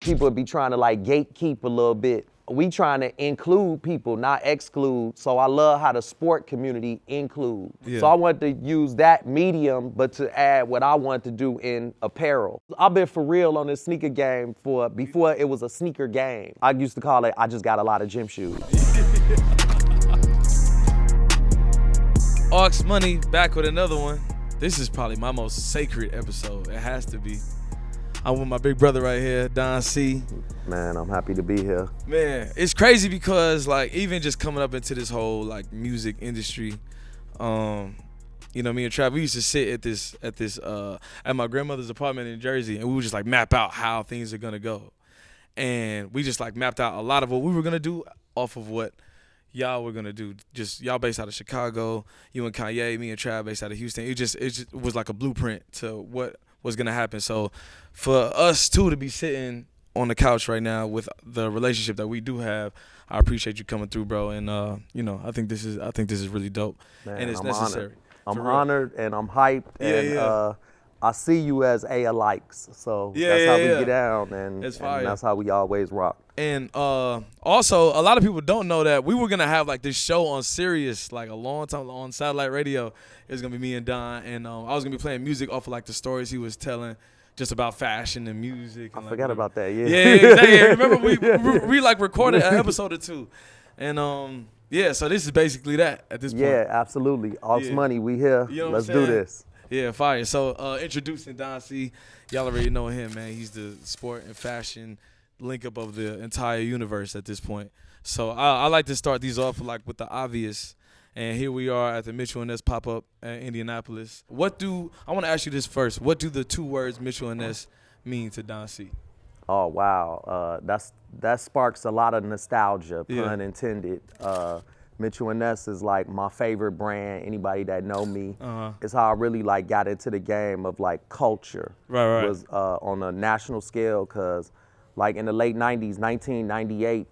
people would be trying to like gatekeep a little bit. We trying to include people, not exclude. So I love how the sport community includes. Yeah. So I wanted to use that medium, but to add what I wanted to do in apparel. I've been for real on this sneaker game before it was a sneaker game. I used to call it, I just got a lot of gym shoes. Aux Money back with another one. This is probably my most sacred episode. It has to be. I'm with my big brother right here, Don C. Man, I'm happy to be here. Man, it's crazy because like even just coming up into this whole like music industry, you know, me and Trav, we used to sit at my grandmother's apartment in Jersey, and we would just like map out how things are gonna go, and we just like mapped out a lot of what we were gonna do off of what y'all were gonna do. Just y'all based out of Chicago, you and Kanye, me and Trav based out of Houston. It just was like a blueprint to what was gonna happen. So for us two to be sitting on the couch right now with the relationship that we do have, I appreciate you coming through, bro. And you know, I think this is really dope. Man, and it's I'm necessary. I'm honored and I'm hyped. Yeah. I see you as likes. So Yeah, that's how we yeah. get down, and that's how we always rock. And also, a lot of people don't know that we were gonna have like this show on Sirius like a long time on satellite radio. It was gonna be me and Don, and I was gonna be playing music off of like the stories he was telling, just about fashion and music. And, I forgot about that. Yeah. Yeah, exactly. Remember we like recorded an episode or two, and yeah. So this is basically that at this point. Yeah, absolutely. Aux Money, we here. You know what Let's I'm do saying? this. Yeah, fire. So introducing Don C. Y'all already know him, man. He's the sport and fashion link up of the entire universe at this point. So I like to start these off like with the obvious. And here we are at the Mitchell & Ness pop-up at Indianapolis. I want to ask you this first. What do the two words Mitchell & Ness mean to Don C? Oh, wow. That sparks a lot of nostalgia, pun intended. Mitchell & Ness is like my favorite brand. Anybody that know me, it's how I really like got into the game of like culture. Right. Was on a national scale, because like in the late 90s, 1998,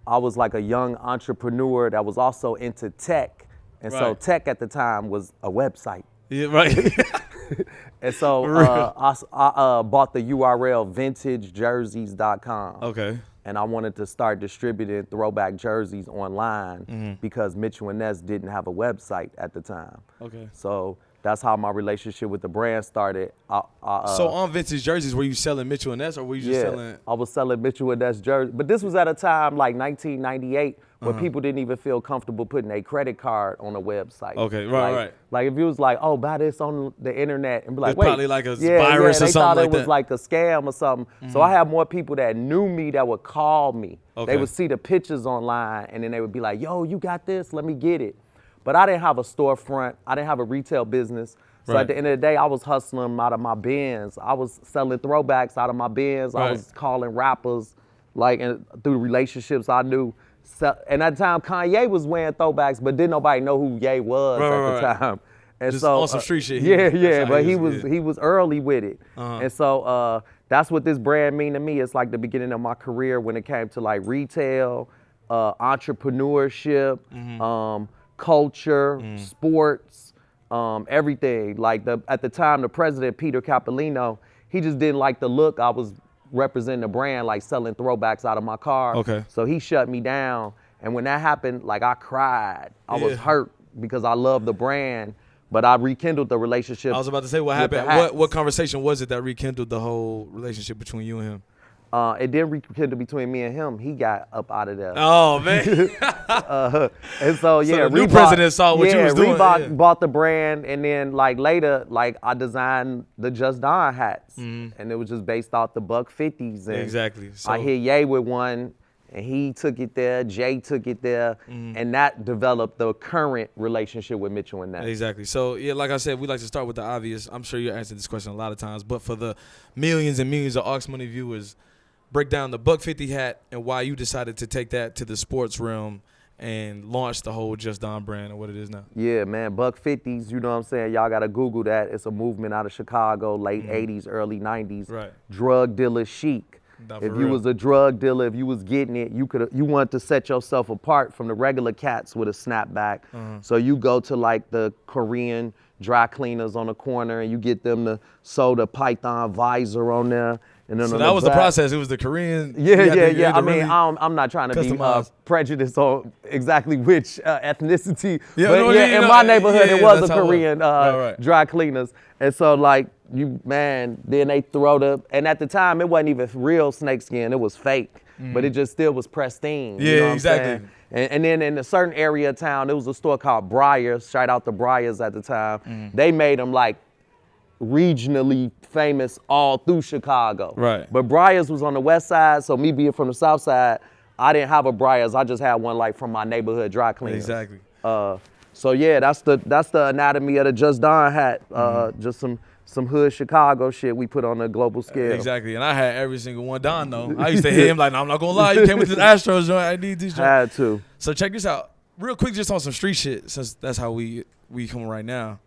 I was like a young entrepreneur that was also into tech. And so tech at the time was a website. Yeah, right. And so I bought the URL vintagejerseys.com. Okay. And I wanted to start distributing throwback jerseys online because Mitchell & Ness didn't have a website at the time. Okay. So that's how my relationship with the brand started. So on Vintage Jerseys, were you selling Mitchell & Ness, or were you just selling? I was selling Mitchell & Ness jerseys. But this was at a time like 1998 where people didn't even feel comfortable putting a credit card on a website. Okay, right. Like if it was like, oh, buy this on the internet, and be like, it's wait. probably like a virus or something like that. They thought it was like a scam or something. So I had more people that knew me that would call me. Okay. They would see the pictures online, and then they would be like, yo, you got this? Let me get it. But I didn't have a storefront. I didn't have a retail business. So at the end of the day, I was hustling them out of my bins. I was selling throwbacks out of my bins. I was calling rappers, like, and through relationships I knew. So, and at the time, Kanye was wearing throwbacks, but didn't nobody know who Ye was at the time. And just so on some street shit. But he was early with it. And so that's what this brand mean to me. It's like the beginning of my career when it came to like retail, entrepreneurship, culture, sports, everything. Like at the time, the president, Peter Capolino, he just didn't like the look I was representing the brand, like selling throwbacks out of my car. Okay. So he shut me down. And when that happened, like I cried. I was hurt because I love the brand, but I rekindled the relationship. I was about to say, what happened? What conversation was it that rekindled the whole relationship between you and him? It didn't rekindle between me and him. He got up out of there. Oh, man. And so, the new president saw what you was doing. Reebok bought the brand, and then like later, like I designed the Just Don hats, and it was just based off the Buck 50s. And exactly. So, I hit Ye with one, and he took it there. Jay took it there, and that developed the current relationship with Mitchell & Ness. Exactly. So, yeah, like I said, we like to start with the obvious. I'm sure you answered this question a lot of times, but for the millions and millions of Aux Money viewers, break down the Buck 50 hat and why you decided to take that to the sports realm and launch the whole Just Don brand and what it is now. Yeah, man, Buck 50s, you know what I'm saying? Y'all got to Google that. It's a movement out of Chicago, late 80s, early 90s. Right. Drug dealer chic. Not If for you real. was a drug dealer, if you was getting it, you wanted to set yourself apart from the regular cats with a snapback. So you go to like the Korean dry cleaners on the corner and you get them to sew the python visor on there. And then So on that was the back- process. It was the Korean. Yeah. I mean, I'm not trying to be customize. prejudiced on exactly which ethnicity. Yeah, but no, yeah, you in know, my neighborhood, yeah, it was that's a how it was. Korean Right. dry cleaners. And so, like, then they throw and at the time, it wasn't even real snakeskin. It was fake. But it just still was pristine. Yeah, you know what exactly. I'm saying? And then in a certain area of town, there was a store called Breyers. Shout out to Breyers at the time. They made them like regionally famous all through Chicago. Right. But Breyers was on the west side, so me being from the south side, I didn't have a Breyers. I just had one like from my neighborhood dry cleaners. Exactly. So yeah, that's the anatomy of the Just Don hat. Just some hood Chicago shit we put on a global scale. Exactly. And I had every single one. Don though. I used to hit him like, no, I'm not gonna lie. You came with this Astros joint. I need this joint. Had to. So check this out, real quick, just on some street shit, since that's how we come right now.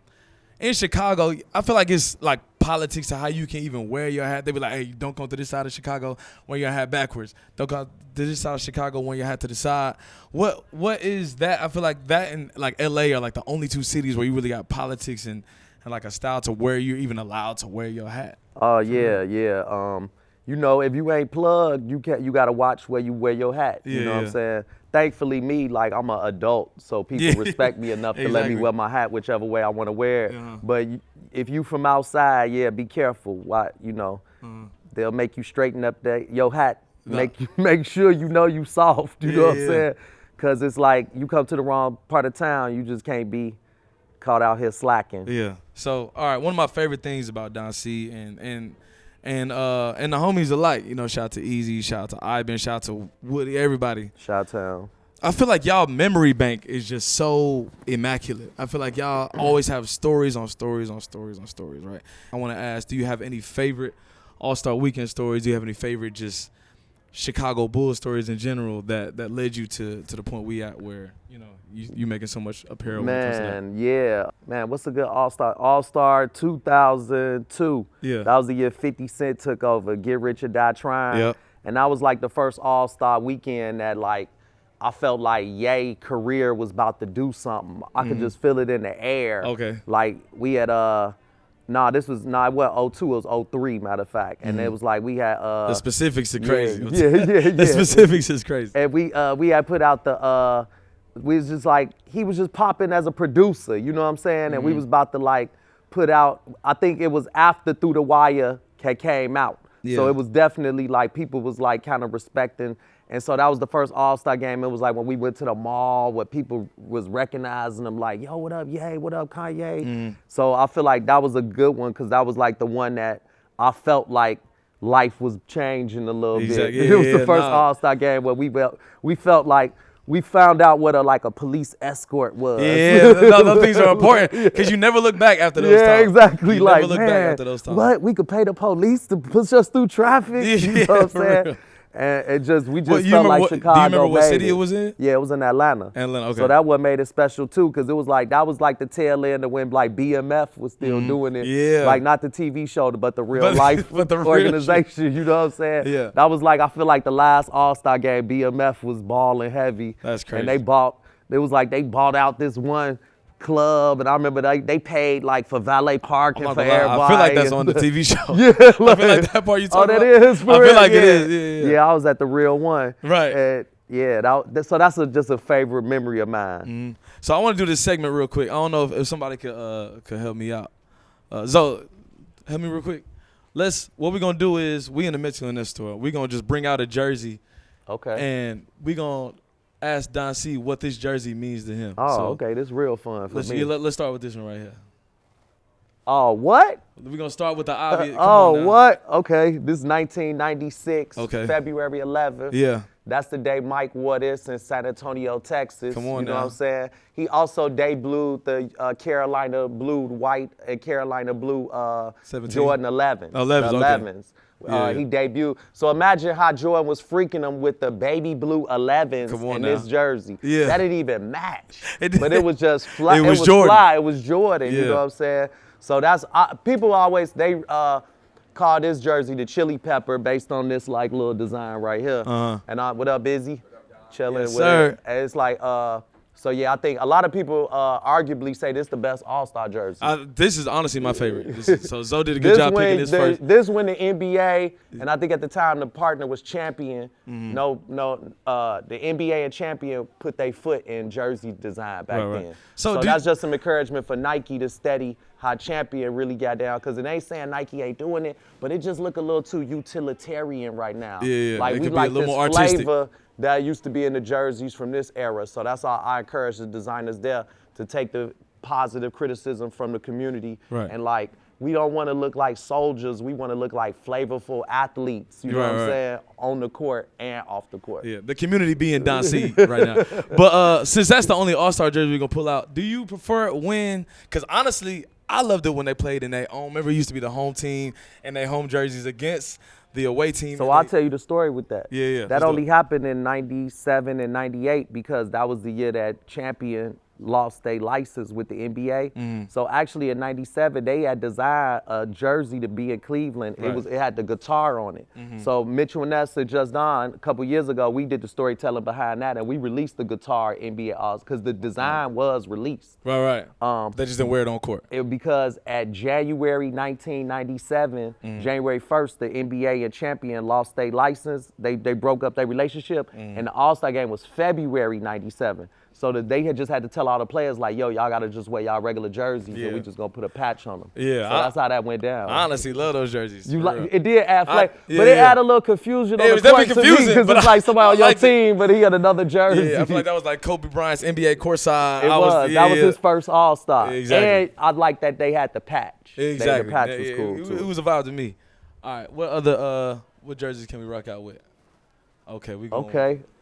In Chicago, I feel like it's like politics to how you can even wear your hat. They be like, hey, don't come to this side of Chicago, wear your hat backwards. Don't come to this side of Chicago, wear your hat to the side. What is that? I feel like that and like LA are like the only two cities where you really got politics and like a style to where you're even allowed to wear your hat. Oh yeah. You know, if you ain't plugged, you gotta watch where you wear your hat. You know what I'm saying? Thankfully, me, like, I'm an adult, so people respect me enough to let me wear my hat whichever way I want to wear it. But if you from outside, be careful. Why, you know, they'll make you straighten up your hat. Make sure you know you soft. You know what I'm saying? Because it's like you come to the wrong part of town, you just can't be caught out here slacking. Yeah. So, all right, one of my favorite things about Don C and the homies alike, you know, shout out to Easy, shout out to Iben, shout out to Woody, everybody. Chi-Town. I feel like y'all memory bank is just so immaculate. I feel like y'all always have stories on stories on stories on stories, right? I want to ask, do you have any favorite All-Star Weekend stories? Do you have any favorite just Chicago Bulls stories in general that led you to the point we at where, you know, you making so much apparel? Man, what's a good All-Star? All-Star 2002. Yeah. That was the year 50 Cent took over, Get Rich or Die Trying. Yep. And that was like the first All-Star weekend that like, I felt like Ye's career was about to do something. I could just feel it in the air. Okay. Like we had, it wasn't 02, it was 03, matter of fact. And it was like we had. The specifics are crazy. Yeah. The specifics is crazy. And we had put out we was just like, he was just popping as a producer, you know what I'm saying? And we was about to like put out, I think it was after Through the Wire came out. Yeah. So it was definitely like people was like kind of respecting. And so that was the first All-Star game. It was like when we went to the mall where people was recognizing them like, yo, what up, Ye? What up, Kanye? So I feel like that was a good one because that was like the one that I felt like life was changing a little bit. It was the first All-Star game where we felt like we found out what a police escort was. Yeah, those things are important because you never look back after those times. Yeah, exactly. You like, never look back after those times. What? We could pay the police to push us through traffic? You know what I'm for saying? real. And we just Well, felt like Chicago. Do you remember what made city it was in? Yeah, it was in Atlanta. Atlanta, okay. So that what made it special too, because it was like that was like the tail end of when like BMF was still doing it. Yeah. Like not the TV show, but the real life but the real organization. You know what I'm saying? Yeah. That was like I feel like the last All-Star game, BMF was balling heavy. That's crazy. And they bought out this one club, and I remember they paid like for valet parking for everybody. I feel like that's on the TV show. Yeah, I feel like that part you talking about. Oh, that is for I real. feel like it is. Yeah. Yeah, I was at the real one. Right. And so that's just a favorite memory of mine. So I want to do this segment real quick. I don't know if somebody could help me out. Zoe, help me real quick. What we're gonna do is we in the Mitchell in this store. We're gonna just bring out a jersey. Okay. And we're gonna ask Don C what this jersey means to him. Oh, so okay. This is real fun for me. Let's start with this one right here. Oh, what? We're gonna start with the obvious. What? Okay. This is 1996. Okay. February 11th. Yeah. That's the day Mike Waters in San Antonio, Texas. Come on you know now. what I'm saying? He also debuted the Carolina Blue White and Carolina Blue 17? Jordan 11s. 11s, the okay. 11s. Yeah. He debuted. So imagine how Jordan was freaking him with the baby blue 11s in this jersey. Yeah. That didn't even match. It But it was just fly. It was Jordan. Jordan. It was Jordan. Yeah. You know what I'm saying? So that's people always call this jersey the chili pepper based on this like little design right here. Uh-huh. And what up, Busy? Chilling Yes, with sir. it. And it's like So yeah, I think a lot of people arguably say this is the best All-Star jersey. This is honestly my favorite. So Zoe did a good job picking this first. This when the NBA, and I think at the time the partner was Champion. Mm-hmm. The NBA and Champion put their foot in jersey design back Right. then. So that's just some encouragement for Nike to steady how Champion really got down, because it ain't saying Nike ain't doing it, but it just look a little too utilitarian right now. Yeah. Like it we could like be a little this more artistic. flavor that used to be in the jerseys from this era. So that's how I encourage the designers there to take the positive criticism from the community. Right. And like, we don't want to look like soldiers. We want to look like flavorful athletes. You know what I'm saying? On the court and off the court. Yeah, the community being Don C right now. But since that's the only All-Star jersey we're going to pull out, do you prefer it when, because honestly, I loved it when they played in their own. Remember, it used to be the home team and their home jerseys against the away team. So I'll tell you the story with that. Yeah. That only happened in 97 and 98 because that was the year that Champion lost their license with the NBA. Mm-hmm. So actually in 97, they had designed a jersey to be in Cleveland. Right. It had the guitar on it. Mm-hmm. So Mitchell and Ness had just done, a couple years ago, we did the storytelling behind that, and we released the guitar NBA Alls because the design was released. Right. They just didn't wear it on court. Because at January 1997, January 1st, the NBA and Champion lost their license. They broke up their relationship, and the All-Star game was February 97. So that they had just had to tell all the players, like, yo, y'all got to just wear y'all regular jerseys, and we just going to put a patch on them. Yeah. So that's how that went down. I honestly love those jerseys. It did add flavor, yeah, but it added a little confusion on it the was court definitely to me, confusing, because it's like somebody on your team, but he had another jersey. Yeah, I feel like that was like Kobe Bryant's NBA courtside. That was his first All-Star. Exactly. And I like that they had the patch. Exactly. The patch was cool, too. It was a vibe to me. All right, what jerseys can we rock out with? Okay, we going.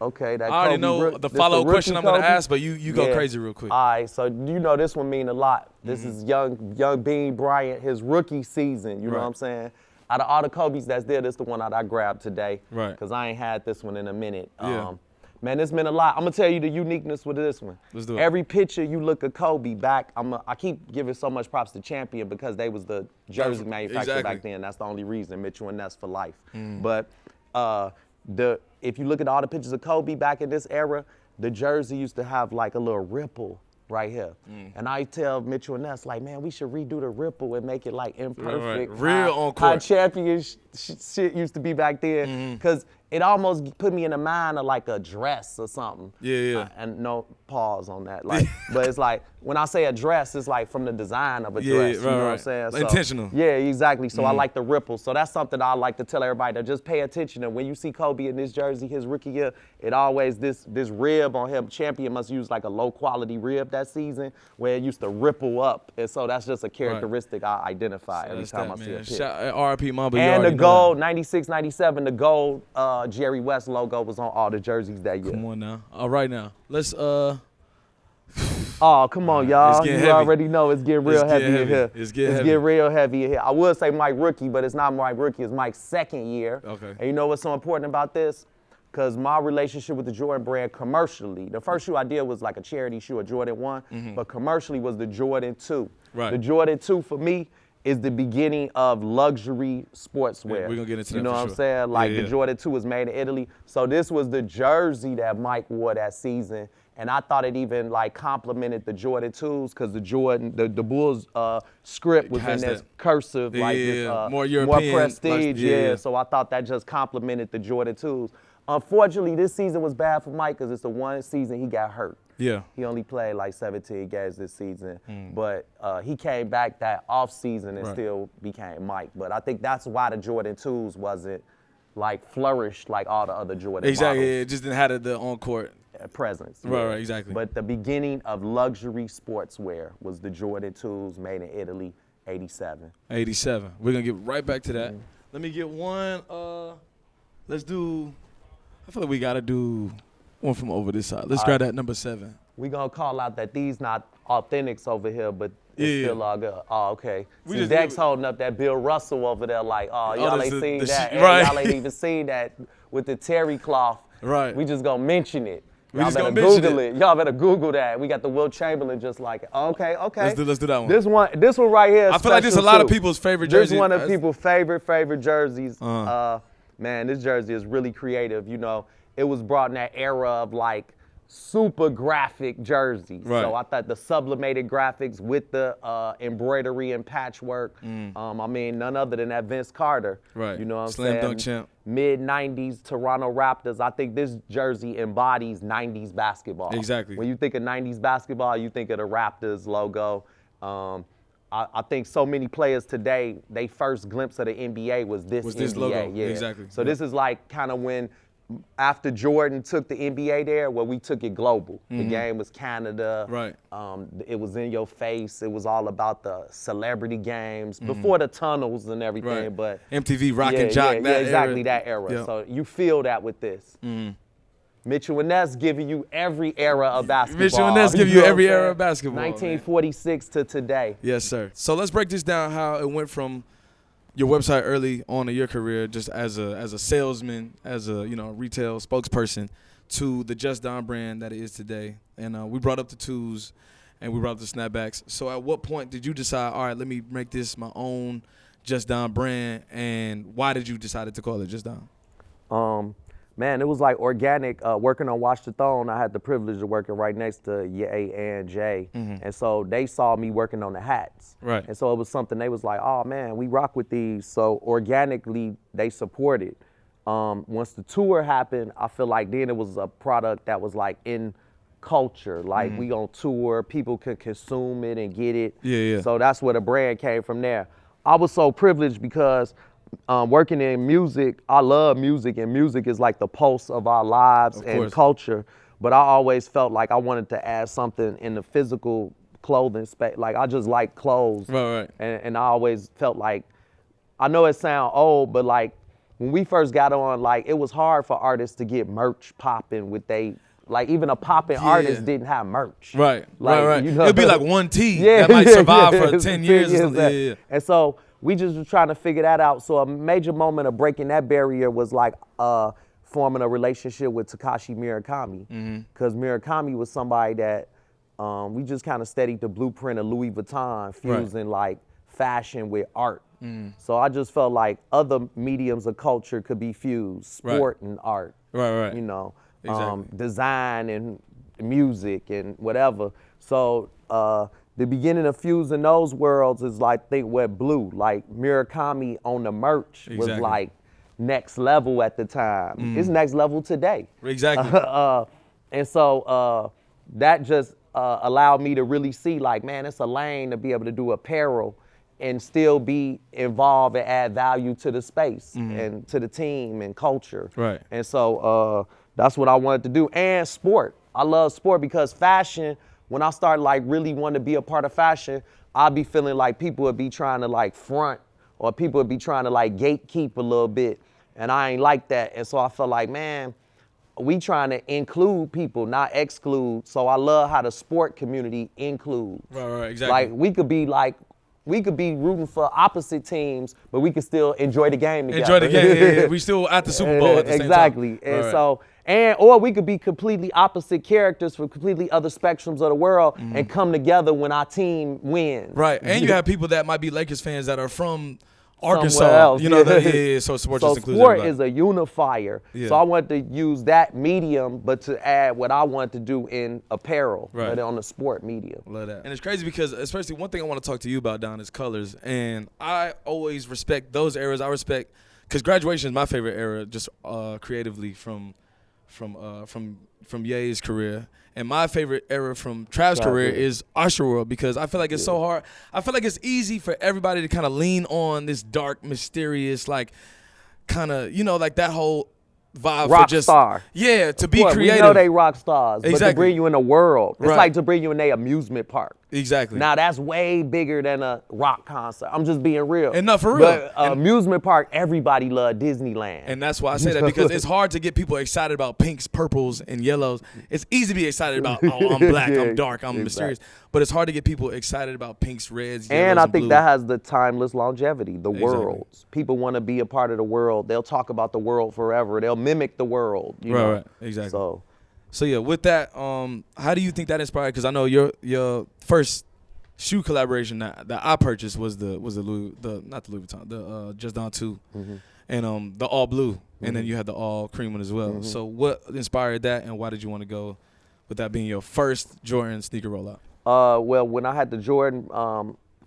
Okay. That I already Kobe know the this follow-up rookie question I'm going to Kobe? ask, but you go crazy real quick. All right, so you know this one mean a lot. This is young Bean Bryant, his rookie season. You know what I'm saying? Out of all the Kobe's that's there, this is the one that I grabbed today. Right. Because I ain't had this one in a minute. Yeah. Man, this meant a lot. I'm gonna tell you the uniqueness with this one. Let's do it. Every picture you look at Kobe back, I keep giving so much props to Champion because they was the jersey manufacturer back then. That's the only reason. Mitchell and Ness for life. But if you look at all the pictures of Kobe back in this era, the jersey used to have like a little ripple right here. And I tell Mitchell and Ness, like, man, we should redo the ripple and make it like imperfect. Right. Real on court. How Champion shit used to be back then. Because it almost put me in the mind of like a dress or something. Yeah. And no pause on that. Like, but it's like, when I say a dress, it's like from the design of a dress. You know what I'm saying? Like intentional. Yeah, exactly. So I like the ripple. So that's something I like to tell everybody to just pay attention. And when you see Kobe in this jersey, his rookie year, it always, this rib on him, Champion must use like a low quality rib that season where it used to ripple up. And so that's just a characteristic I identify every time I see a pic. R.I.P. Mamba. And the gold, 96, 97, the gold Jerry West logo was on all the jerseys that year. Come on now. All right now. Let's Oh, come on, y'all. You heavy. already know it's getting real heavy in here. It's getting heavy. Real heavy in here. I would say Mike rookie, but it's not Mike rookie. It's Mike's second year. Okay. And you know what's so important about this? Because my relationship with the Jordan brand commercially, the first shoe I did was like a charity shoe, a Jordan 1, but commercially was the Jordan 2. Right. The Jordan 2 for me is the beginning of luxury sportswear. Yeah, we're gonna get into that. You know for what sure. I'm saying? Like Yeah. the Jordan 2 was made in Italy. So this was the jersey that Mike wore that season. And I thought it even like complemented the Jordan 2s because the Bulls script was in Has this that. cursive, like this, more European, more prestige. like, yeah. So I thought that just complemented the Jordan 2s. Unfortunately, this season was bad for Mike because it's the one season he got hurt. Yeah. He only played like 17 games this season, but he came back that off season and still became Mike. But I think that's why the Jordan 2s wasn't like flourished like all the other Jordan Exactly. models. Yeah, it just didn't have the on court. Presence. Right, exactly. But the beginning of luxury sportswear was the Jordan 2s made in Italy, 87. 87. We're gonna get right back to that. Let me get one. Let's do. I feel like we gotta do one from over this side. Let's grab that number 7. We gonna call out that these not authentics over here, but it's still all good. Oh, okay. We See, just- Dex holding up that Bill Russell over there like, oh, y'all this ain't is seen the that. shit, And right. y'all ain't even seen that with the terry cloth. Right. We just gonna mention it. We Y'all just better gonna mention Google it. it. Y'all better Google that. We got the Will Chamberlain just like it. Okay. Let's do that one. This one right here is I feel like this is a special, lot of too. people's favorite jerseys. This is one of people's favorite jerseys. Uh-huh. Man, this jersey is really creative. You know, it was brought in that era of like super graphic jerseys. Right. So I thought the sublimated graphics with the embroidery and patchwork. I mean, none other than that Vince Carter. Right. You know what I'm Slam saying? dunk champ. Mid-90s Toronto Raptors. I think this jersey embodies 90s basketball. Exactly. When you think of 90s basketball, you think of the Raptors logo. I think so many players today, they first glimpse of the NBA was this NBA. logo. Yeah. Exactly. So this is like kind of when, after Jordan took the NBA there, well, we took it global. The game was Canada. Right. It was in your face. It was all about the celebrity games before the tunnels and everything. Right. But MTV, Rock yeah, and Jock. yeah, that exactly era. that era. Yep. So you feel that with this. Mitchell and Ness giving you every era of basketball. Mitchell and Ness give you know what every I'm era saying? of basketball, man. 1946 to today. Yes, sir. So let's break this down. How it went from your website early on in your career, just as a salesman, as a retail spokesperson, to the Just Don brand that it is today. And we brought up the twos, and we brought up the snapbacks. So at what point did you decide, all right, let me make this my own Just Don brand, and why did you decide to call it Just Don? Man, it was like organic. Working on Watch the Throne, I had the privilege of working right next to Ye and Jay. And so they saw me working on the hats. Right. And so it was something they was like, oh man, we rock with these. So organically, they supported. Once the tour happened, I feel like then it was a product that was like in culture. Like we on tour, people could consume it and get it. Yeah. So that's where the brand came from there. I was so privileged because working in music, I love music, and music is like the pulse of our lives and culture. But I always felt like I wanted to add something in the physical clothing space. Like I just like clothes. Right. And I always felt like, I know it sounds old, but like when we first got on, like it was hard for artists to get merch popping with like even a popping artist didn't have merch. Right. Like, right. You know, it'd be like one tee that might survive for 10 years or something. Yeah. And so we just were trying to figure that out. So a major moment of breaking that barrier was like forming a relationship with Takashi Murakami. Because Murakami was somebody that we just kind of studied the blueprint of Louis Vuitton, fusing like fashion with art. So I just felt like other mediums of culture could be fused, sport and art. Right. You know, Exactly. design and music and whatever. So the beginning of fusing those worlds is like, think what Blue, like Murakami on the merch was like next level at the time. It's next level today. Exactly. And so that just allowed me to really see like, man, it's a lane to be able to do apparel and still be involved and add value to the space and to the team and culture. Right. And so that's what I wanted to do. And sport. I love sport because fashion, when I started like really wanting to be a part of fashion, I'd be feeling like people would be trying to like front, or people would be trying to like gatekeep a little bit. And I ain't like that. And so I felt like, man, we trying to include people, not exclude. So I love how the sport community includes. Right, exactly. Like we could be rooting for opposite teams, but we could still enjoy the game together. Enjoy the game. Yeah. We still at the Super Bowl at the same time. Exactly. And or we could be completely opposite characters from completely other spectrums of the world and come together when our team wins. Right. And you have people that might be Lakers fans that are from Arkansas. Somewhere else. You know, so sport just includes sport everybody. is a unifier. Yeah. So I wanted to use that medium, but to add what I wanted to do in apparel, but on the sport medium. Love that. And it's crazy because, especially one thing I want to talk to you about, Don, is colors. And I always respect those eras. I respect, because graduation is my favorite era, just creatively from Ye's career. And my favorite era from Trav's career is Usher World, because I feel like it's so hard. I feel like it's easy for everybody to kind of lean on this dark, mysterious, like kind of, like that whole vibe Rock for just star. Yeah, to be creative. We know they rock stars, but to Exactly. bring you in the world, it's Right. like to bring you in their amusement park. Exactly. Now that's way bigger than a rock concert. I'm just being real. And no, for real. But amusement park, everybody love Disneyland. And that's why I say that, because it's hard to get people excited about pinks, purples, and yellows. It's easy to be excited about, oh, I'm black, I'm dark, I'm mysterious. But it's hard to get people excited about pinks, reds, yellows, and I think blue. that has the timeless longevity, the worlds. People want to be a part of the world. They'll talk about the world forever. They'll mimic the world. You know? Right, exactly. So yeah, with that, how do you think that inspired? Because I know your first shoe collaboration that I purchased was not the Louis Vuitton, the Just Don 2, and the all blue, and then you had the all cream one as well. So what inspired that, and why did you want to go with that being your first Jordan sneaker rollout? Well, when I had the Jordan,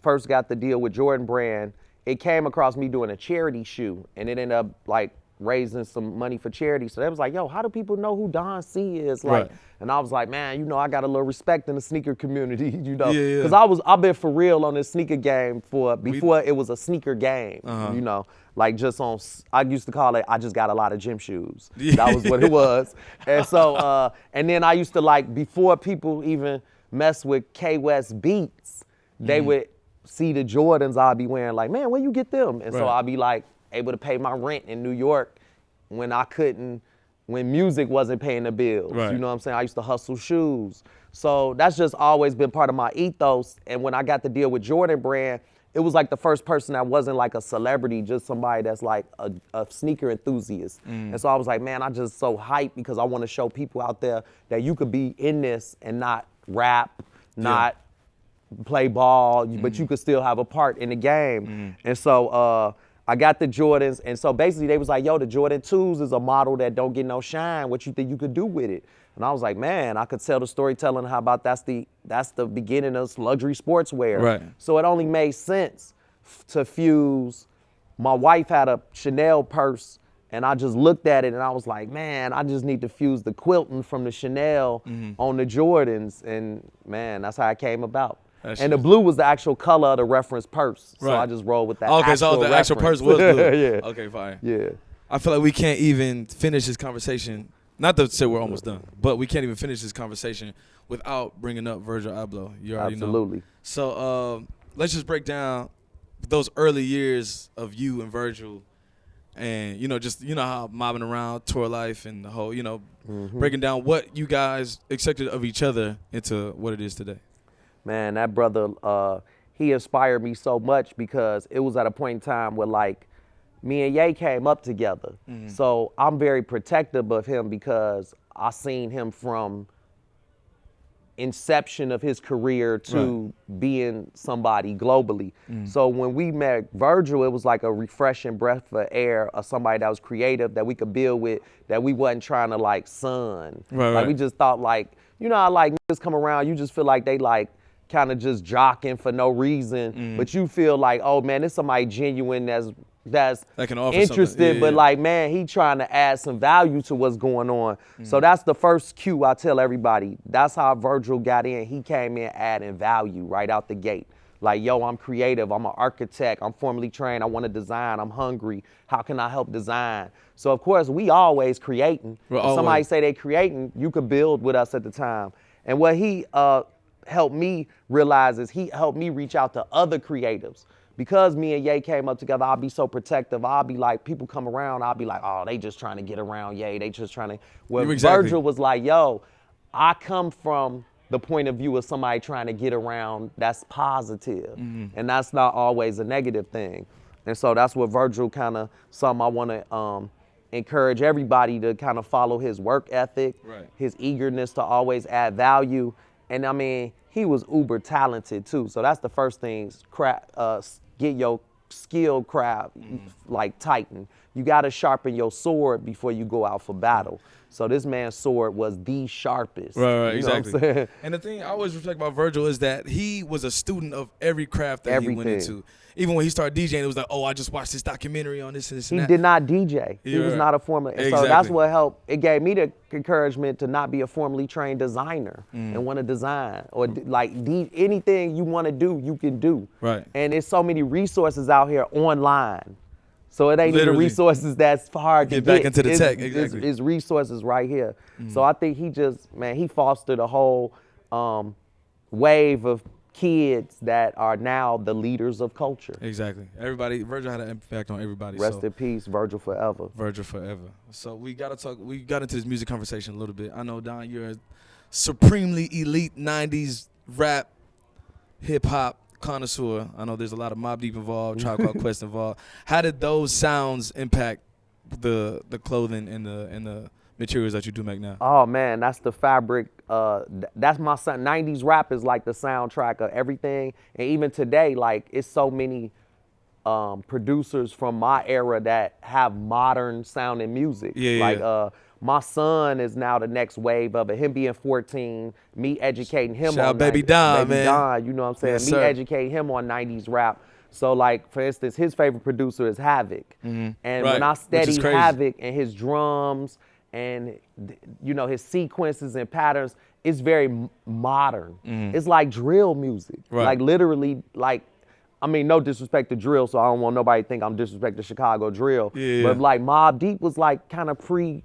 first got the deal with Jordan Brand, it came across me doing a charity shoe, and it ended up like raising some money for charity. So they was like, yo, how do people know who Don C is? Like, Right. and I was like, man, you know, I got a little respect in the sneaker community, you know, Yeah, yeah. because I've been for real on this sneaker game before it was a sneaker game, you know, like just on, I used to call it, I just got a lot of gym shoes. Yeah. That was what it was. And so, and then I used to like, before people even mess with K West Beats, they would see the Jordans I'd be wearing, like, man, where you get them? And so Right. I'd be like, able to pay my rent in New York when I couldn't, when music wasn't paying the bills. Right. You know what I'm saying? I used to hustle shoes. So that's just always been part of my ethos. And when I got the deal with Jordan Brand, it was like the first person that wasn't like a celebrity, just somebody that's like a sneaker enthusiast. And so I was like, man, I just so hyped because I want to show people out there that you could be in this and not rap, not play ball, but you could still have a part in the game. And so I got the Jordans, and so basically they was like, yo, the Jordan 2s is a model that don't get no shine. What you think you could do with it? And I was like, man, I could tell the storytelling how about that's the beginning of luxury sportswear. Right. So it only made sense to fuse. My wife had a Chanel purse, and I just looked at it and I was like, man, I just need to fuse the quilting from the Chanel on the Jordans. And man, that's how it came about. And the blue was the actual color of the reference purse. So Right. I just rolled with that. Okay, so the actual purse was blue. Yeah. Okay, fine. Yeah. I feel like we can't even finish this conversation. Not to say we're almost done, but we can't even finish this conversation without bringing up Virgil Abloh. You already know. Absolutely. So let's just break down those early years of you and Virgil, and just how mobbing around, tour life, and the whole breaking down what you guys expected of each other into what it is today. Man, that brother, he inspired me so much because it was at a point in time where like me and Ye came up together. So I'm very protective of him because I seen him from inception of his career to being somebody globally. So when we met Virgil, it was like a refreshing breath of air of somebody that was creative, that we could build with, that we wasn't trying to like sun. Right. We just thought like, how like niggas come around, you just feel like they like kind of just jocking for no reason, but you feel like, oh man, this somebody genuine that's That can offer interested, something. but like, man, he trying to add some value to what's going on. So that's the first cue I tell everybody. That's how Virgil got in. He came in adding value right out the gate. Like, yo, I'm creative, I'm an architect, I'm formally trained, I want to design, I'm hungry. How can I help design? So of course, we always creating. If somebody say they creating, you could build with us at the time. And what he helped me realize is he helped me reach out to other creatives. Because me and Ye came up together, I'll be so protective. I'll be like, people come around, I'll be like, oh, they just trying to get around Ye. They just trying to. Well, Exactly. Virgil was like, yo, I come from the point of view of somebody trying to get around that's positive. And that's not always a negative thing. And so that's what Virgil kind of, something I want to encourage everybody to kind of follow his work ethic, his eagerness to always add value. And I mean, he was uber talented too. So that's the first thing, get your skill craft like tightened. You gotta sharpen your sword before you go out for battle. So this man's sword was the sharpest. Right, You know what I'm exactly. saying? And the thing I always reflect about Virgil is that he was a student of every craft that he went Everything. into. Even when he started DJing, it was like, oh, I just watched this documentary on this and this and He that. did not DJ. He was Yeah. not a formal. And so that's Exactly. what helped. It gave me the encouragement to not be a formally trained designer and want to design or anything you want to do, you can do. Right. And there's so many resources out here online. So it ain't even Literally. resources that's hard to Get back get. into the It's- tech, it's- exactly. It's resources right here. So I think he fostered a whole wave of kids that are now the leaders of culture. Exactly. Virgil had an impact on everybody. Rest so in peace, Virgil forever. Virgil forever. So we got into this music conversation a little bit. I know, Don, you're a supremely elite 90s rap, hip hop connoisseur. I know there's a lot of Mobb Deep involved, Tribe Called Quest involved. How did those sounds impact the clothing and the materials that you do make now? Oh man, that's the fabric. That's my son. 90s rap is like the soundtrack of everything. And even today, like it's so many producers from my era that have modern sounding music. Yeah, like yeah. my son is now the next wave of it. Him being 14, me educating him Shout on out Baby Don, man. Don, you know what I'm saying? Yes, Me sir. educating him on 90s rap. So like, for instance, his favorite producer is Havoc. And Right, when I which is study crazy. Havoc and his drums and, you know, his sequences and patterns, it's very modern. It's like drill music. Right. Like literally, like, I mean, no disrespect to drill, so I don't want nobody to think I'm disrespecting Chicago drill. Yeah. But like Mobb Deep was like kind of pre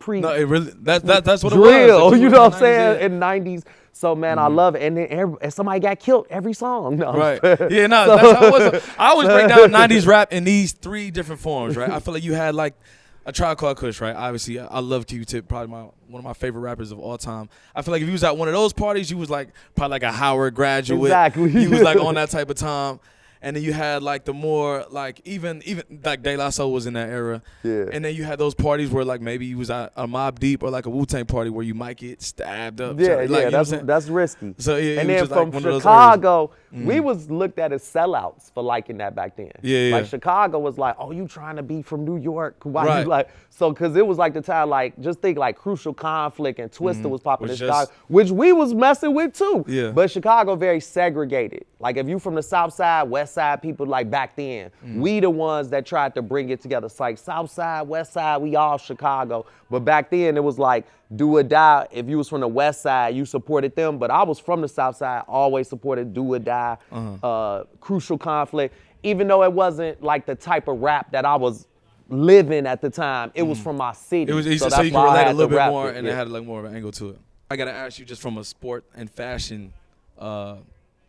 No, it really that's what drill, it was. you know what I'm saying, Yeah. in the 90s. So man, I love it. And then and somebody got killed every song. No, Right. Yeah, no, that's how it was. I always break down 90s rap in these 3 different forms, right? I feel like you had like a Tribe Called Kush, right? Obviously, I love Q-Tip, probably one of my favorite rappers of all time. I feel like if you was at one of those parties, you was like probably like a Howard graduate. Exactly. You was like on that type of time. And then you had like the more like even like De La Soul was in that era. Yeah. And then you had those parties where like maybe you was at a Mobb Deep or like a Wu-Tang party where you might get stabbed up. Yeah, like, you know what I'm saying? that's risky. So yeah, and it then was just, like, from one of those Chicago, we was looked at as sellouts for liking that back then. Yeah, Like yeah. Chicago was like, oh, you trying to be from New York? Why Right. you like? So, cause it was like the time, like just think like Crucial Conflict and Twister was popping in Was Chicago, just- which we was messing with too. Yeah. But Chicago very segregated. Like if you from the South Side, West Side people, like back then, we the ones that tried to bring it together. It's like South Side, West Side, we all Chicago. But back then it was like do or die. If you was from the West Side, you supported them. But I was from the South Side, always supported do or die, Crucial Conflict. Even though it wasn't like the type of rap that I was living at the time, it was from my city. It was easy, so that's you why can I relate had a little to bit rap more, it, and yeah. it had like more of an angle to it. I gotta ask you just from a sport and fashion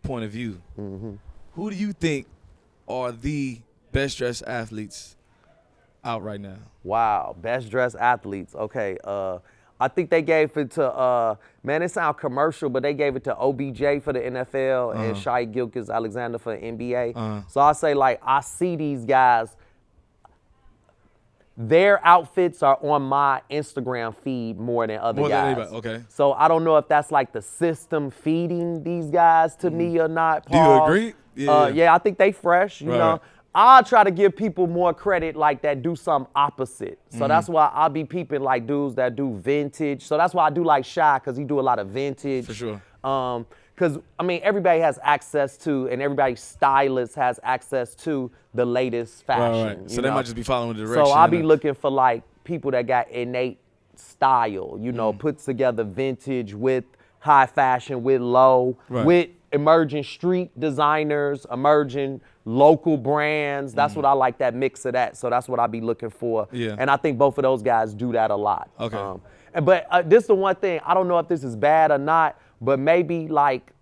point of view, who do you think are the best dressed athletes out right now? Wow, best dressed athletes. Okay, I think they gave it to man. It sound commercial, but they gave it to OBJ for the NFL and Shai Gilgeous-Alexander for the NBA. So I say like I see these guys. Their outfits are on my Instagram feed more than other More than guys. anybody, okay. So I don't know if that's like the system feeding these guys to me or not. Do you Pause. agree? Yeah. Yeah, I think they fresh. You Right, know, right. I try to give people more credit like that do something opposite. So that's why I'll be peeping like dudes that do vintage. So that's why I do like Shy, because he do a lot of vintage. For sure. Because, I mean, everybody has access to, and everybody's stylist has access to the latest fashion. Right, right. So you they know? might just be following the direction. So I'll be and- looking for like people that got innate style, you know, puts together vintage with high fashion, with low, Right. with emerging street designers, emerging local brands. That's what I like, that mix of that. So that's what I'll be looking for. Yeah. And I think both of those guys do that a lot. Okay. But this is the one thing, I don't know if this is bad or not, but maybe like,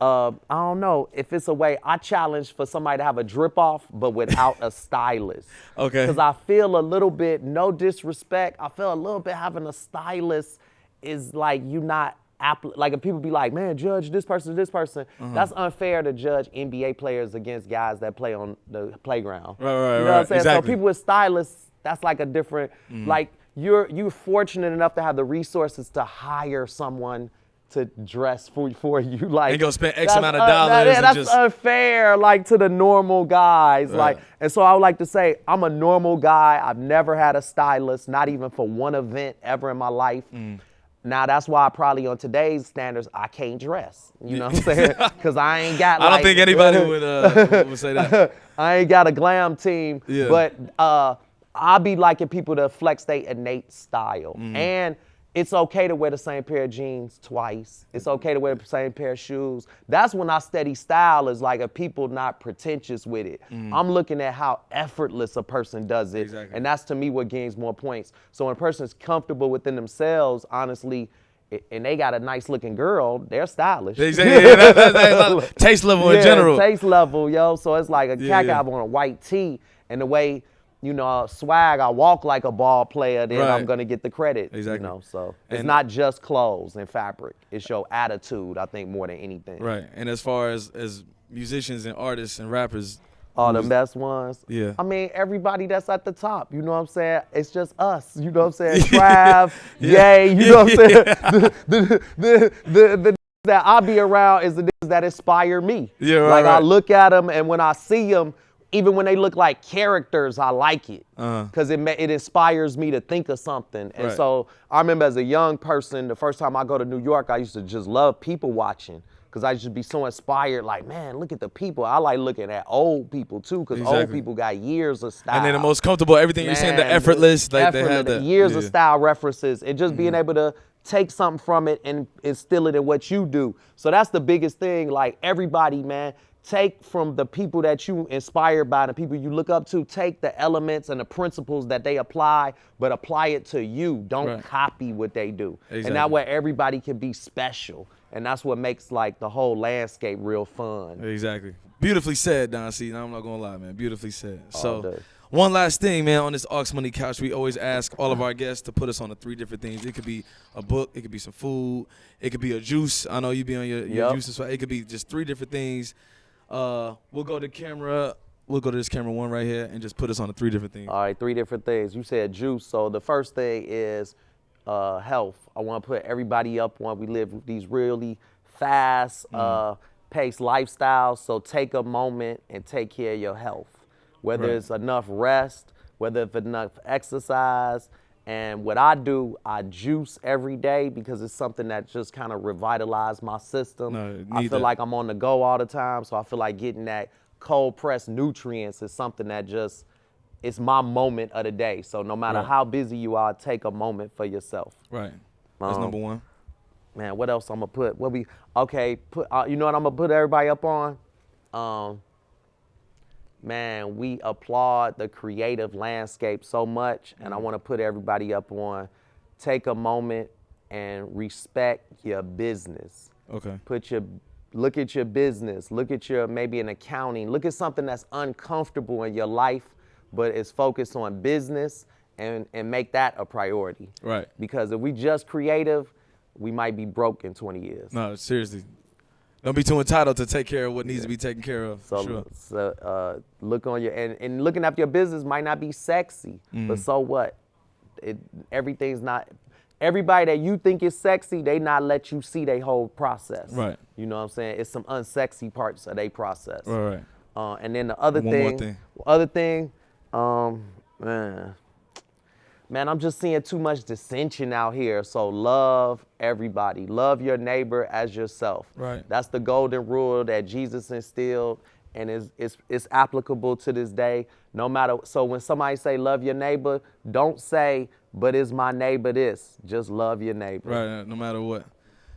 I don't know if it's a way I challenge for somebody to have a drip off, but without a stylist. Okay. Because I feel a little bit, no disrespect, I feel a little bit having a stylist is like you not, like if people be like, man, judge this person, that's unfair to judge NBA players against guys that play on the playground. Right, You know right, what I'm saying? exactly. So people with stylists, that's like a different, like you're fortunate enough to have the resources to hire someone to dress for you, like And go spend X that's amount of dollars and that's just- unfair, like to the normal guys, like. And so I would like to say I'm a normal guy. I've never had a stylist, not even for one event ever in my life. Now that's why probably on today's standards I can't dress. You know what I'm saying? Because I ain't got. I don't think anybody would say that. I ain't got a glam team, Yeah. but I'll be liking people to flex their innate style. And it's okay to wear the same pair of jeans twice. It's okay to wear the same pair of shoes. That's when I study style, is like a people not pretentious with it. I'm looking at how effortless a person does it. Exactly. And that's to me what gains more points. So when a person's comfortable within themselves, honestly, and they got a nice looking girl, they're stylish. Exactly. Yeah, that's taste level in general. Taste level, yo. So it's like a cat yeah. on a white tee, and the way, you know, swag, I walk like a ball player, then Right. I'm gonna get the credit. Exactly. You know, so it's And- not just clothes and fabric. It's your attitude, I think, more than anything. Right. And as far as musicians and artists and rappers, All the best ones. Yeah. I mean, everybody that's at the top, you know what I'm saying? It's just us, you know what I'm saying? Trav, Yay, you know what I'm saying? The that I be around is the niggas that inspire me. Yeah, right, Like I right. look at them, and when I see them, even when they look like characters, I like it because it inspires me to think of something. And so I remember as a young person, the first time I go to New York, I used to just love people watching because I used to be so inspired. Like, man, look at the people. I like looking at old people too because old people got years of style. And then the most comfortable, everything you're saying, the effortless, like they have the years of style references and just being able to take something from it and instill it in what you do. So that's the biggest thing. Like everybody, man. Take from the people that you inspired by, the people you look up to, take the elements and the principles that they apply, but apply it to you. Don't copy what they do. Exactly. And that way everybody can be special. And that's what makes like the whole landscape real fun. Exactly. Beautifully said, Don C. I'm not gonna lie, man. Beautifully said. So one last thing, man, on this Aux Money Couch, we always ask all of our guests to put us on the 3 different things. It could be a book, it could be some food, it could be a juice. I know you be on your juices, so it could be just 3 different things. We'll go to camera. We'll go to this camera 1 right here and just put us on the 3 different things. All right, 3 different things. You said juice. So the first thing is health. I want to put everybody up on. We live these really fast paced lifestyles. So take a moment and take care of your health. Whether it's enough rest, whether it's enough exercise. And what I do, I juice every day because it's something that just kind of revitalized my system. I feel like I'm on the go all the time, so I feel like getting that cold pressed nutrients is something that just, it's my moment of the day. So no matter how busy you are, take a moment for yourself. Right. That's number 1. Man, what else I'm gonna put? You know what I'm gonna put everybody up on? Man, we applaud the creative landscape so much, and I want to put everybody up on, take a moment and respect your business. Okay. Look at your business, look at your, maybe an accounting, look at something that's uncomfortable in your life, but it's focused on business and make that a priority. Right. Because if we just creative, we might be broke in 20 years. No, seriously. Don't be too entitled to take care of what needs to be taken care of. So look on your, and looking after your business might not be sexy, but so what? Everything's not, everybody that you think is sexy, they not let you see their whole process. Right. You know what I'm saying? It's some unsexy parts of their process. Right. And then the other thing, man, I'm just seeing too much dissension out here. So love everybody. Love your neighbor as yourself. Right. That's the golden rule that Jesus instilled, and it's applicable to this day. No matter, so when somebody say love your neighbor, don't say, but is my neighbor this? Just love your neighbor. Right, no matter what.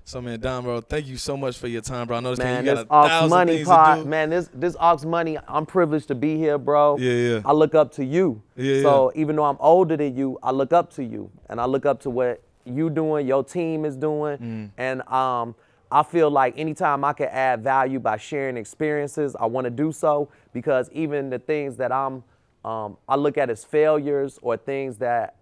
So, man, Don, bro, thank you so much for your time, bro. I know you got this 1,000 Money things pod, to do. man, this Aux Money, I'm privileged to be here, bro. Yeah. I look up to you. Yeah. So even though I'm older than you, I look up to you. And I look up to what you doing, your team is doing. And I feel like anytime I can add value by sharing experiences, I want to do so, because even the things that I look at as failures or things that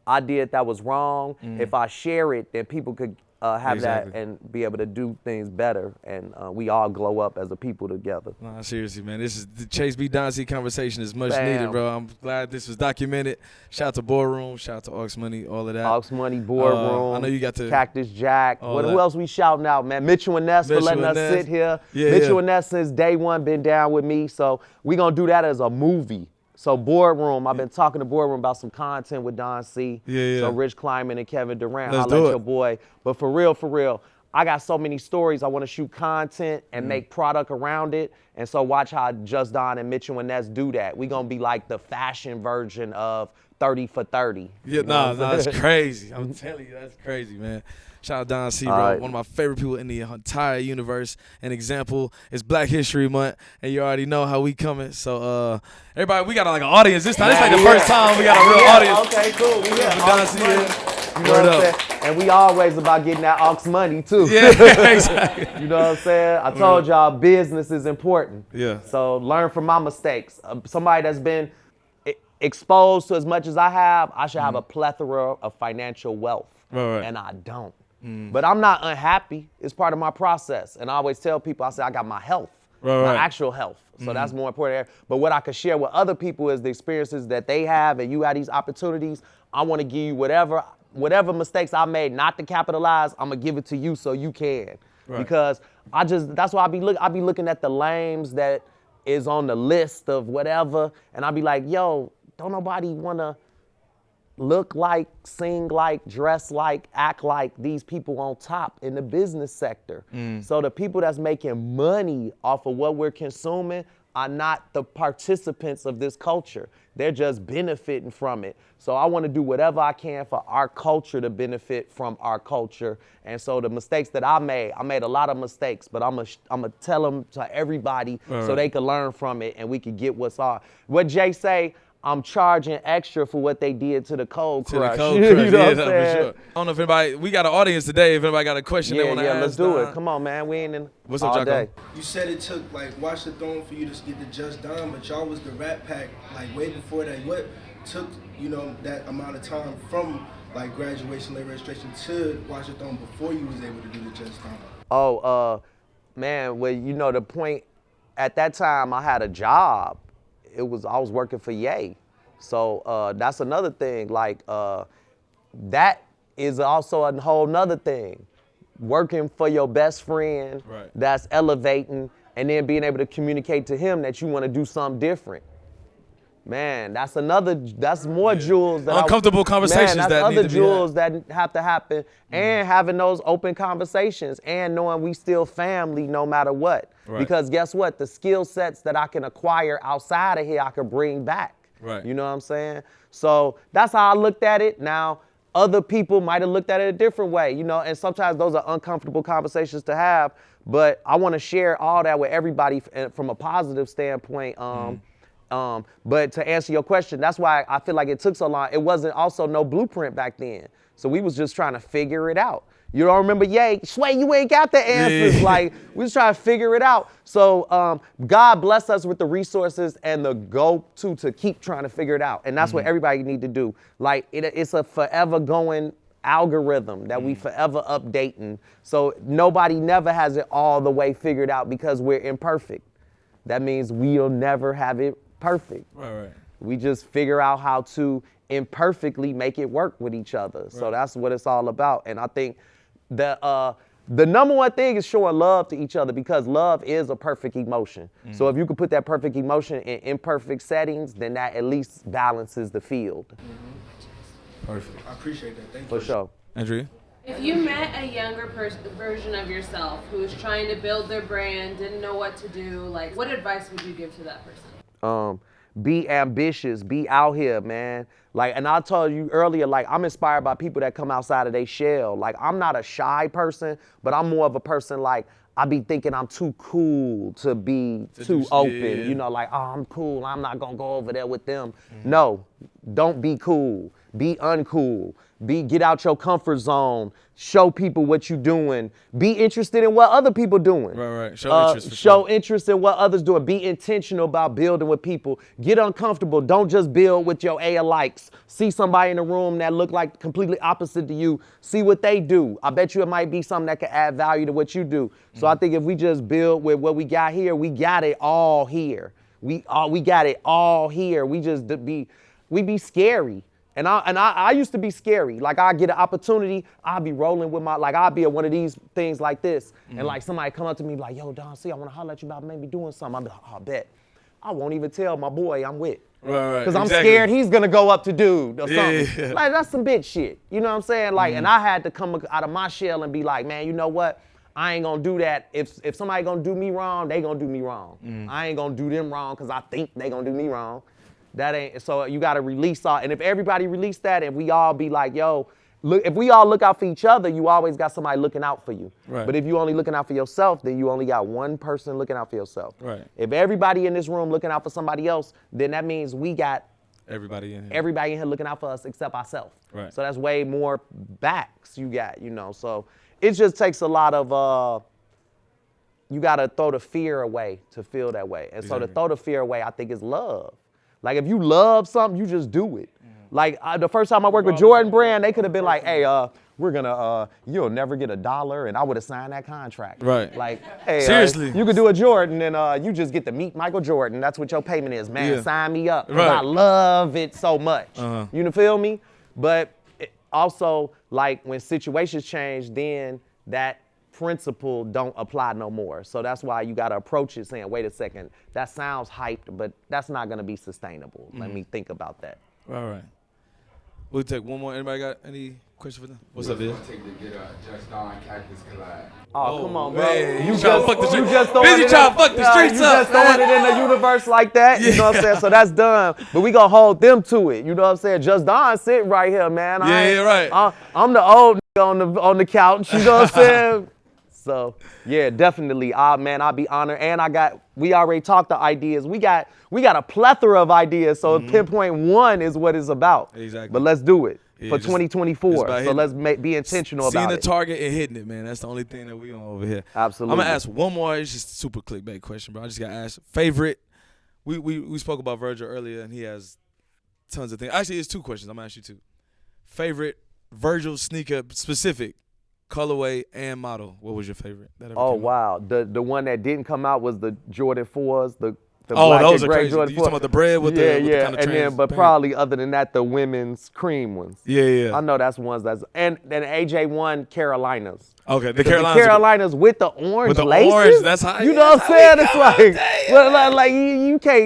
I did that was wrong, if I share it, then people could have that and be able to do things better, and we all glow up as a people together. Nah, seriously, man. This is the Chase B. Don C conversation is much needed, bro. I'm glad this was documented. Shout out to Boardroom, shout out to Aux Money, all of that. Aux Money, Boardroom, I know you got to Cactus Jack. Who else we shouting out, man? Mitchell and Ness for letting us sit here. Mitchell and Ness since day one been down with me, so we gonna do that as a movie. So Boardroom, I've been talking to Boardroom about some content with Don C. So Rich Kleiman and Kevin Durant, I'll let your boy. But for real, I got so many stories. I want to shoot content and make product around it. And so watch how Just Don and Mitchell and Ness do that. We gonna be like the fashion version of 30 for 30. Yeah, that's crazy. I'm telling you, that's crazy, man. Shout out Don C, bro. One of my favorite people in the entire universe. An example is Black History Month, and you already know how we coming. So, everybody, we got like an audience this time. This like the first time we got a real audience. Okay, cool. We got Don C. You know what I'm saying? And we always about getting that Aux Money too. Yeah, exactly. You know what I'm saying? I told y'all business is important. Yeah. So learn from my mistakes. Somebody that's been exposed to as much as I have, I should have a plethora of financial wealth. Right. And I don't. But I'm not unhappy. It's part of my process. And I always tell people, I say, I got my health, my actual health. So that's more important. But what I could share with other people is the experiences that they have, and you have these opportunities. I want to give you whatever mistakes I made not to capitalize, I'm going to give it to you so you can. Because that's why I be looking at the lames that is on the list of whatever, and I'll be like, yo, don't nobody wanna look like, sing like, dress like, act like these people on top in the business sector. So the people that's making money off of what we're consuming are not the participants of this culture. They're just benefiting from it. So I want to do whatever I can for our culture to benefit from our culture. And so the mistakes that I made a a lot of mistakes, but I'm gonna tell them to everybody so they can learn from it and we can get what's on. What Jay say, I'm charging extra for what they did to the Cold Crush. To the Cold Crush, You know yeah, what I'm no, saying? for sure. I don't know if anybody, we got an audience today. If anybody got a question they want to ask. Let's do it. Come on, man. We ain't in What's up, all Jocko? day. You said it took like Watch the Throne for you to get the Just Done, but y'all was the Rat Pack like way before that. What took, you know, that amount of time from like graduation, late registration to Watch the Throne before you was able to do the Just Done? Oh, man, well, you know, the point, at that time I had a job. I was working for Ye. So that's another thing, like that is also a whole nother thing. Working for your best friend that's elevating and then being able to communicate to him that you want to do something different. Man, that's more jewels that uncomfortable conversations that's that need other to be jewels that have to happen, and having those open conversations and knowing we still family no matter what. Because guess what? The skill sets that I can acquire outside of here, I can bring back. You know what I'm saying? So that's how I looked at it. Now, other people might have looked at it a different way, you know, and sometimes those are uncomfortable conversations to have, but I want to share all that with everybody from a positive standpoint. But to answer your question, that's why I feel like it took so long. It wasn't also no blueprint back then. So we was just trying to figure it out. You don't remember, Sway, you ain't got the answers. Yeah. Like, we was trying to figure it out. So God bless us with the resources and the go-to to keep trying to figure it out. And that's what everybody need to do. Like, it's a forever going algorithm that we forever updating. So nobody never has it all the way figured out because we're imperfect. That means we'll never have it perfect. We just figure out how to imperfectly make it work with each other. So that's what it's all about. And I think the number one thing is showing love to each other, because love is a perfect emotion. So if you could put that perfect emotion in imperfect settings, then that at least balances the field. Perfect. I appreciate that. Thank For you. sure. Andrea? If you met a younger version of yourself who was trying to build their brand, didn't know what to do, like, what advice would you give to that person? Be ambitious, be out here, man. Like, and I told you earlier, like, I'm inspired by people that come outside of their shell. Like, I'm not a shy person, but I'm more of a person, like, I be thinking I'm too cool to be too open. You know, like, oh, I'm cool, I'm not gonna go over there with them. No, don't be cool, be uncool. Get out your comfort zone, show people what you doing, be interested in what other people doing. Show interest. Show interest in what others doing. Be intentional about building with people. Get uncomfortable. Don't just build with your likes. See somebody in the room that look like completely opposite to you. See what they do. I bet you it might be something that can add value to what you do. So I think if we just build with what we got here, we got it all here. We got it all here. We be scary. And I used to be scary. Like, I get an opportunity, I'll be rolling with I'll be at one of these things like this, and like somebody come up to me like, yo, Don C, I want to holler at you about maybe doing something. I'll be like, oh, I bet. I won't even tell my boy I'm with. Because I'm scared he's going to go up to dude or something. Yeah. Like, that's some bitch shit. You know what I'm saying? Like, and I had to come out of my shell and be like, man, you know what? I ain't gonna do that. If somebody gonna do me wrong, they gonna do me wrong. I ain't gonna do them wrong because I think they gonna do me wrong. That ain't, so you gotta release all, and if everybody release that and we all be like, yo, look, if we all look out for each other, you always got somebody looking out for you. But if you only looking out for yourself, then you only got one person looking out for yourself. If everybody in this room looking out for somebody else, then that means we got everybody in here looking out for us except ourselves. So that's way more backs you got, you know. So it just takes a lot of, you gotta throw the fear away to feel that way. And so to throw the fear away, I think is love. Like, if you love something, you just do it. Like, the first time I worked with Jordan Brand, they could have been like, hey, we're gonna, you'll never get $1, and I would have signed that contract. Like, hey, seriously, you could do a Jordan, and you just get to meet Michael Jordan. That's what your payment is, man. Sign me up. I love it so much. You feel me? But also, like, when situations change, then that principle don't apply no more. So that's why you got to approach it saying, wait a second, that sounds hyped, but that's not going to be sustainable. Let me think about that. All right. We'll take one more. Anybody got any question for them? What's up, Viz? Take to get a Just Don Cactus collab. Oh, come on, bro. man. You You trying to fuck the you streets. just throwing Busy it trying in- to fuck the yeah, streets you up, just throwing man. it in the universe like that. You know what I'm saying? So that's done. But we gonna hold them to it. You know what I'm saying? Just Don sitting right here, man. Yeah, right. I'm the old nigga on the couch. You know what I'm saying? So yeah, definitely. Man, I'll be honored. And we already talked the ideas. We got a plethora of ideas. So pinpoint one is what it's about. Exactly. But let's do it Yeah, for just- 2024. it's about So hitting- let's be intentional Seeing about the it. target and hitting it, man. That's the only thing that we on over here. Absolutely. I'm gonna ask one more. It's just a super clickbait question, bro. I just gotta ask. Favorite. We spoke about Virgil earlier, and he has tons of things. Actually, it's two questions. I'm gonna ask you two. Favorite Virgil sneaker specific, colorway and model. What was your favorite? That ever Oh came out? wow, the one that didn't come out was the Jordan 4s, the Oh, black those and are gray crazy. Jordan You talking 4s. about the bread with yeah, the yeah, kind of and then but transparent? probably other than that, the women's cream ones. Yeah, yeah. I know that's ones that's and then AJ1 Carolinas. Okay, the The Carolinas. Carolinas with the orange With the laces. orange, that's how- You know what that's I'm how saying? we It's go. like, Damn. well, like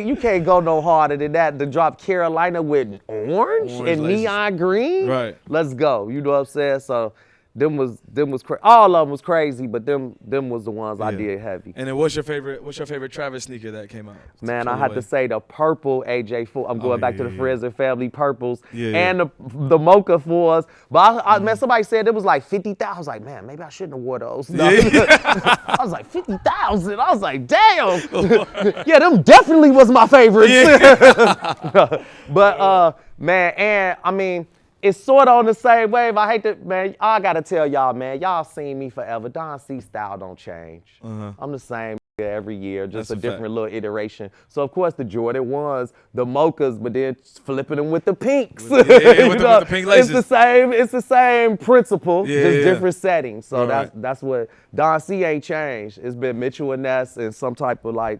you can't go no harder than that to drop Carolina with orange and laces. neon green. Right. Let's go. You know what I'm saying? So them was all of them was crazy, but them was the ones I Yeah. did heavy. And then what's your favorite Travis sneaker that came out? Man, I had to say the purple AJ4. I'm going back to the Friends and Family purples Yeah, yeah. and the Mocha 4s. But man, somebody said it was like 50,000. I was like, man, maybe I shouldn't have wore those. No. I was like 50,000. I was like, damn. Yeah, them definitely was my favorites. But man, and I mean, it's sort of on the same wave. I hate to, man, I gotta tell y'all, man, y'all seen me forever. Don C style don't change. I'm the same every year, just That's a a different little iteration. So of course the Jordan 1s, the Mochas, but then flipping them with the pinks. with You know, the pink laces. It's the same principle, Yeah, just yeah. different settings. So Right. that's what Don C ain't changed. It's been Mitchell and Ness and some type of like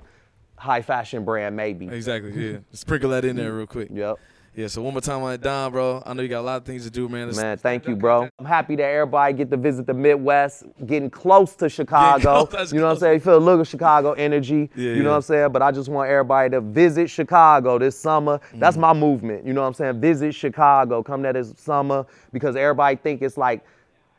high fashion brand maybe. Exactly, yeah. Sprinkle that in there real quick. Yep. Yeah, so one more time on it, Don, bro. I know you got a lot of things to do, man. Man, thank you, bro. I'm happy that everybody get to visit the Midwest, getting close to Chicago. close, that's You know what I'm close. saying? You feel a little Chicago energy. Yeah, you know yeah. what I'm saying? But I just want everybody to visit Chicago this summer. That's my movement. You know what I'm saying? Visit Chicago. Come there this summer because everybody think it's like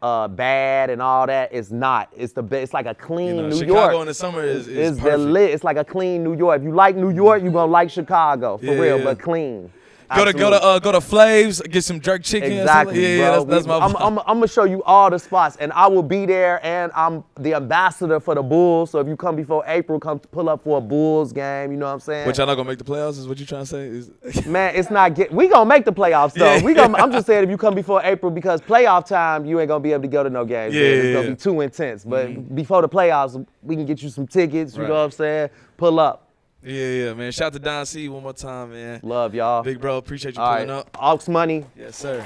bad and all that. It's not. It's the best. It's like a clean New Chicago York. in the summer is It's the perfect. lit. It's like a clean New York. If you like New York, you're gonna like Chicago for Yeah, real, yeah. but clean. Go to Flav's, get some jerk chicken. or something. Exactly, Yeah, bro. that's my. I'm gonna show you all the spots, and I will be there. And I'm the ambassador for the Bulls. So if you come before April, come pull up for a Bulls game. You know what I'm saying? Which y'all not gonna make the playoffs? Is what you trying to say? Is Man, it's not we gonna make the playoffs though. Yeah. I'm just saying if you come before April because playoff time you ain't gonna be able to go to no games. Yeah, man. It's yeah, gonna yeah. be too intense. But before the playoffs, we can get you some tickets. You Right. know what I'm saying? Pull up. yeah, man. Shout out to Don C one more time, man. Love y'all. Big bro, appreciate you All pulling right. up. Aux Money. Yes, sir.